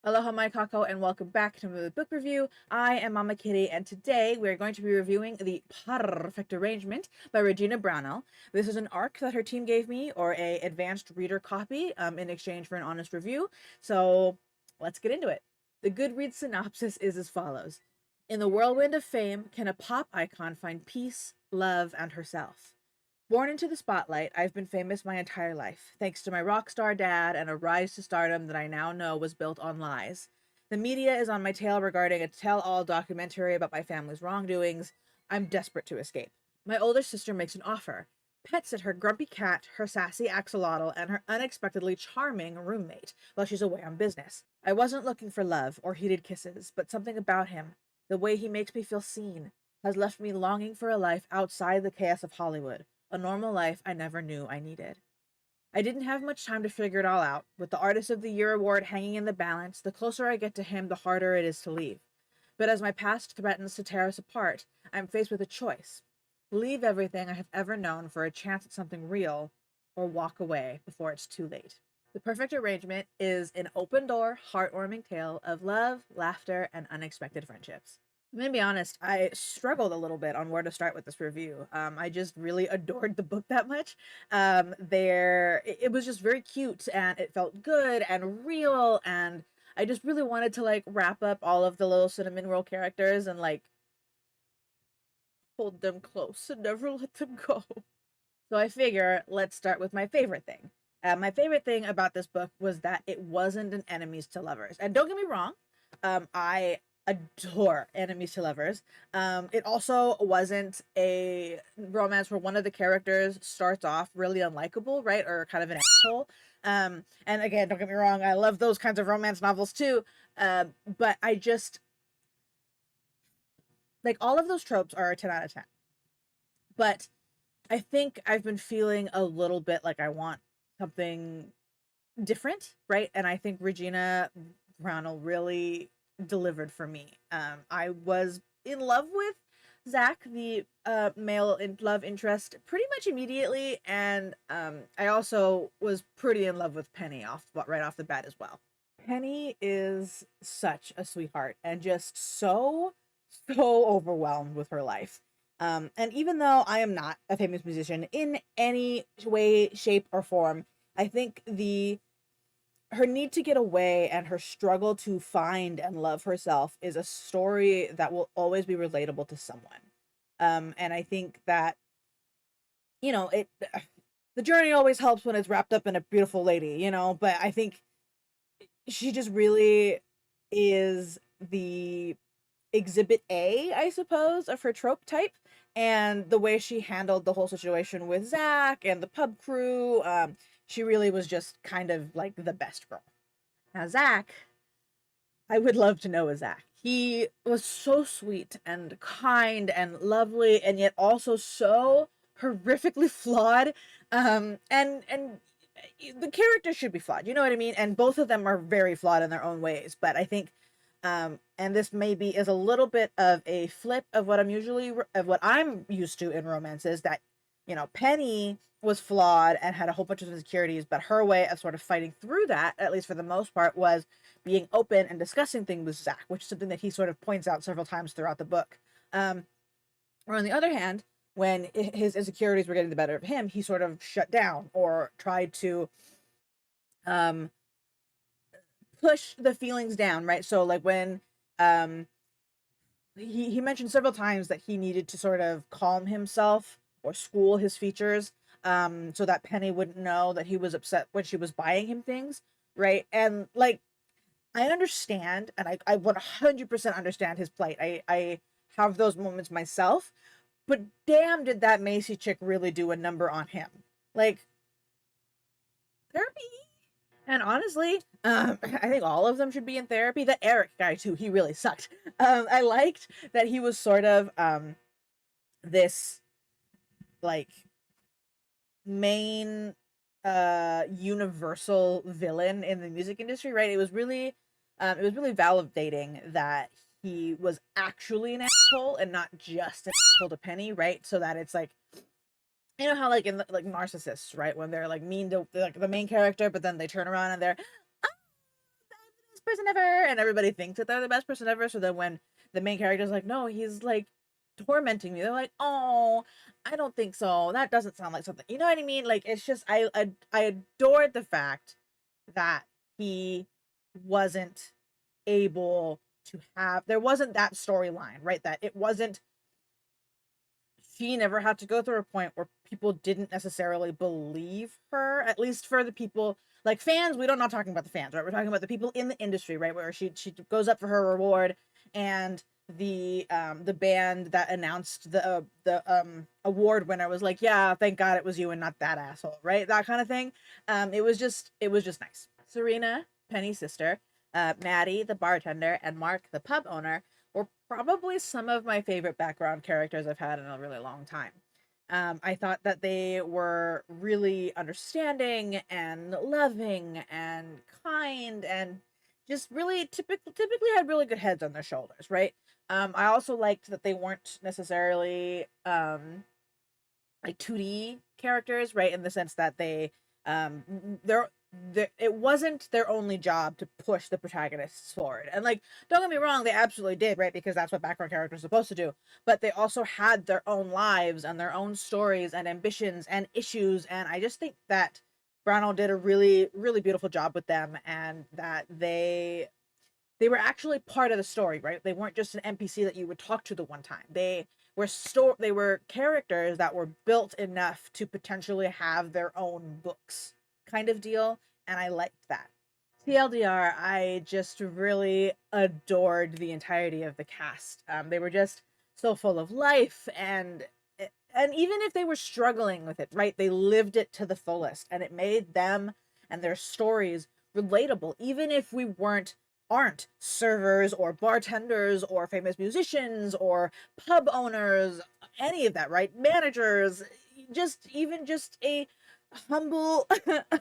Aloha my kako and welcome back to another book review. I am Mama Kitty and today we're going to be reviewing the Purrfect Arrangement by Regina Brownell. This is an arc that her team gave me, or a advanced reader copy, in exchange for an honest review. So let's get into it. The Goodreads synopsis is as follows. In the whirlwind of fame, can a pop icon find peace, love, and herself? Born into the spotlight, I've been famous my entire life, thanks to my rock star dad and a rise to stardom that I now know was built on lies. The media is on my tail regarding a tell-all documentary about my family's wrongdoings. I'm desperate to escape. My older sister makes an offer. Pets at her grumpy cat, her sassy axolotl, and her unexpectedly charming roommate while she's away on business. I wasn't looking for love or heated kisses, but something about him, the way he makes me feel seen, has left me longing for a life outside the chaos of Hollywood. A normal life I never knew I needed. I didn't have much time to figure it all out. With the Artist of the Year award hanging in the balance, the closer I get to him, the harder it is to leave. But as my past threatens to tear us apart, I'm faced with a choice. Leave everything I have ever known for a chance at something real, or walk away before it's too late. The Purrfect Arrangement is an open-door, heartwarming tale of love, laughter, and unexpected friendships. I'm gonna be honest, I struggled a little bit on where to start with this review. I just really adored the book that much. It was just very cute and it felt good and real, and I just really wanted to like wrap up all of the little cinnamon roll characters and like hold them close and never let them go. So I figure let's start with my favorite thing. My favorite thing about this book was that it wasn't an enemies to lovers. And don't get me wrong, I adore enemies to lovers. It also wasn't a romance where one of the characters starts off really unlikable, right? Or kind of an asshole. And again, don't get me wrong, I love those kinds of romance novels too. But I just, like, all of those tropes are a 10 out of 10. But I think I've been feeling a little bit like I want something different, right? And I think Regina Brownell really delivered for me. I was in love with Zach, the male love interest, pretty much immediately, and I also was pretty in love with Penny right off the bat as well. Penny is such a sweetheart and just so overwhelmed with her life. And even though I am not a famous musician in any way, shape, or form, I think her need to get away and her struggle to find and love herself is a story that will always be relatable to someone. And I think that, you know, the journey always helps when it's wrapped up in a beautiful lady, you know, but I think she just really is the exhibit A, I suppose, of her trope type. And the way she handled the whole situation with Zach and the pub crew, she really was just kind of like the best girl. Now, Zach, I would love to know a Zach. He was so sweet and kind and lovely, and yet also so horrifically flawed. And the character should be flawed, you know what I mean? And both of them are very flawed in their own ways. But I think, and this maybe is a little bit of a flip of what I'm used to in romances, that, you know, Penny was flawed and had a whole bunch of insecurities, but her way of sort of fighting through that, at least for the most part, was being open and discussing things with Zach, which is something that he sort of points out several times throughout the book. Or on the other hand, when his insecurities were getting the better of him, he sort of shut down or tried to push the feelings down, right? So like when he mentioned several times that he needed to sort of calm himself or school his features, so that Penny wouldn't know that he was upset when she was buying him things, right? And like, I understand, and I 100% understand his plight. I have those moments myself, but damn, did that Macy chick really do a number on him? Like, therapy. And honestly, I think all of them should be in therapy. The Eric guy too, he really sucked. I liked that he was sort of this like main universal villain in the music industry, right? It was really validating that he was actually an asshole and not just an asshole to Penny, right? So that it's like, you know how like in like narcissists, right, when they're like mean to like the main character, but then they turn around and they're, oh, best person ever, and everybody thinks that they're the best person ever. So then when the main character's like, no, he's like tormenting me, they're like, oh, I don't think so. That doesn't sound like something. You know what I mean? Like, it's just I adored the fact that he wasn't able to have, there wasn't that storyline, right? That it wasn't, she never had to go through a point where people didn't necessarily believe her, at least for the people like fans. We don't not talking about the fans, right? We're talking about the people in the industry, right? Where she goes up for her reward, and the band that announced the award winner was like, yeah, thank God it was you and not that asshole, right? That kind of thing. It was just nice. Serena, Penny's sister, Maddie, the bartender, and Mark, the pub owner, were probably some of my favorite background characters I've had in a really long time. I thought that they were really understanding and loving and kind and just really typically had really good heads on their shoulders, right? I also liked that they weren't necessarily like 2D characters, right? In the sense that they're it wasn't their only job to push the protagonists forward. And like, don't get me wrong, they absolutely did, right? Because that's what background characters are supposed to do. But they also had their own lives and their own stories and ambitions and issues. And I just think that Brownell did a really, really beautiful job with them, and that they were actually part of the story, right? They weren't just an NPC that you would talk to the one time. They were characters that were built enough to potentially have their own books, kind of deal, and I liked that. TLDR, I just really adored the entirety of the cast. They were just so full of life, and even if they were struggling with it, right, they lived it to the fullest, and it made them and their stories relatable, even if we aren't servers or bartenders or famous musicians or pub owners, any of that, right? Managers, just a humble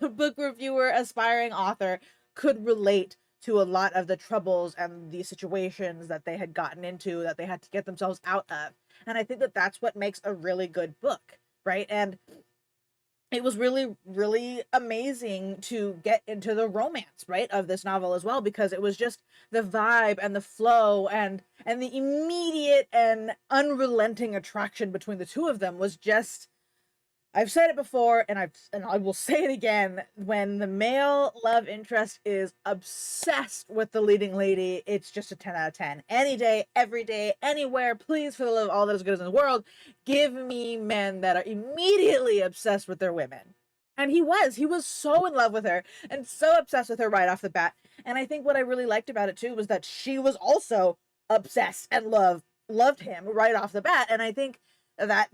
book reviewer, aspiring author could relate to a lot of the troubles and the situations that they had gotten into, that they had to get themselves out of. And I think that that's what makes a really good book, right? And it was really, really amazing to get into the romance, right, of this novel as well, because it was just the vibe and the flow and the immediate and unrelenting attraction between the two of them was just, I've said it before, and I will say it again. When the male love interest is obsessed with the leading lady, it's just a 10 out of 10. Any day, every day, anywhere. Please, for the love of all that is good in the world, give me men that are immediately obsessed with their women. And he was so in love with her and so obsessed with her right off the bat. And I think what I really liked about it too was that she was also obsessed and loved him right off the bat. And I think that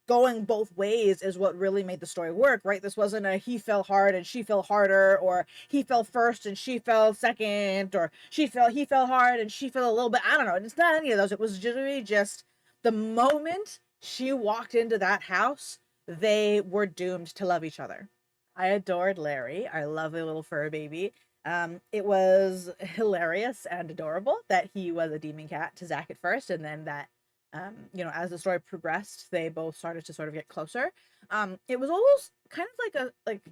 going both ways is what really made the story work, right? This wasn't a he fell hard and she fell harder, or he fell first and she fell second, or he fell hard and she fell a little bit. I don't know. It's not any of those. It was generally just the moment she walked into that house, they were doomed to love each other. I adored Larry, our lovely little fur baby. It was hilarious and adorable that he was a demon cat to Zach at first, and then that as the story progressed, they both started to sort of get closer. It was almost kind of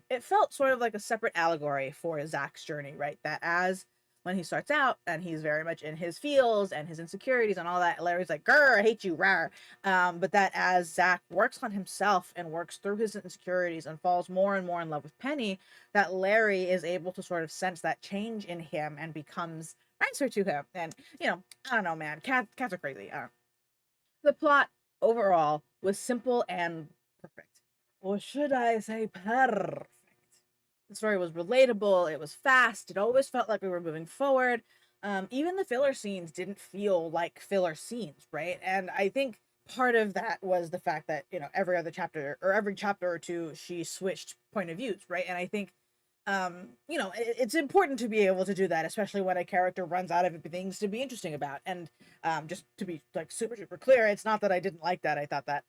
it felt sort of like a separate allegory for Zach's journey, right? That as when he starts out and he's very much in his feels and his insecurities and all that, Larry's like, grr, I hate you, rawr. But that as Zach works on himself and works through his insecurities and falls more and more in love with Penny, that Larry is able to sort of sense that change in him and becomes nicer to him. And, I don't know, man, cats are crazy. The plot overall was simple and perfect. Or should I say perfect? The story was relatable, it was fast, it always felt like we were moving forward. Even the filler scenes didn't feel like filler scenes, right? And I think part of that was the fact that, every other chapter or every chapter or two, she switched point of views, right? And I think it's important to be able to do that, especially when a character runs out of things to be interesting about. And just to be like super, super clear, it's not that I didn't like that. I thought that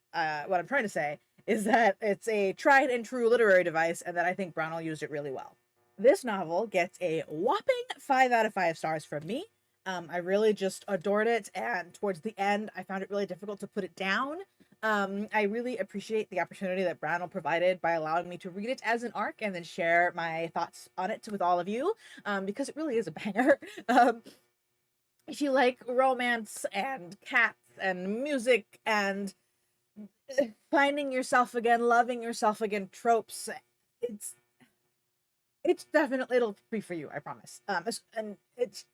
what I'm trying to say is that it's a tried and true literary device, and that I think Brownell used it really well. This novel gets a whopping 5 out of 5 stars from me. I really just adored it, and towards the end, I found it really difficult to put it down. I really appreciate the opportunity that Brownell provided by allowing me to read it as an arc and then share my thoughts on it with all of you, because it really is a banger. Um, if you like romance and cats and music and finding yourself again, loving yourself again tropes, it's definitely, it'll be for you, I promise. And it's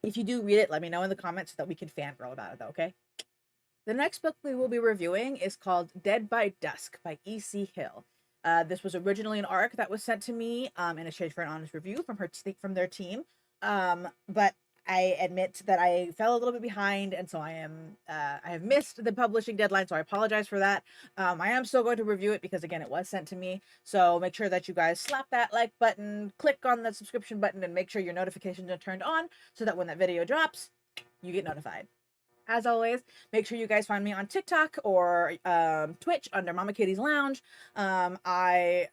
if you do read it, let me know in the comments so that we can fangirl about it, though, okay? The next book we will be reviewing is called Dead by Dusk by E.C. Hill. This was originally an arc that was sent to me in exchange for an honest review from their team. But I admit that I fell a little bit behind, and so I have missed the publishing deadline, so I apologize for that. I am still going to review it because, again, it was sent to me. So make sure that you guys slap that like button, click on the subscription button, and make sure your notifications are turned on so that when that video drops, you get notified. As always, make sure you guys find me on TikTok or Twitch under Mama Katie's Lounge. I,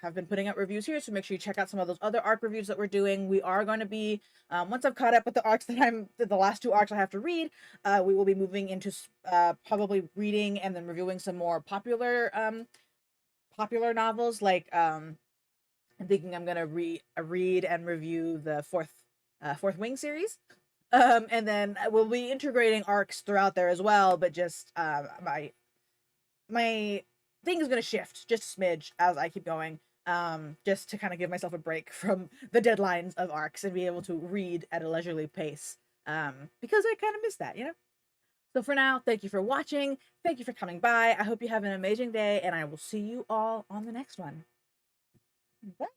have been putting out reviews here, so make sure you check out some of those other arc reviews that we're doing. We are going to be, once I've caught up with the arcs the last 2 arcs I have to read, we will be moving into probably reading and then reviewing some more popular novels. Like, I'm thinking I'm gonna read and review the Fourth Wing series. And then we'll be integrating arcs throughout there as well, but just my thing is going to shift just a smidge as I keep going, just to kind of give myself a break from the deadlines of arcs and be able to read at a leisurely pace, because I kind of miss that, So for now, thank you for watching. Thank you for coming by. I hope you have an amazing day, and I will see you all on the next one. Bye.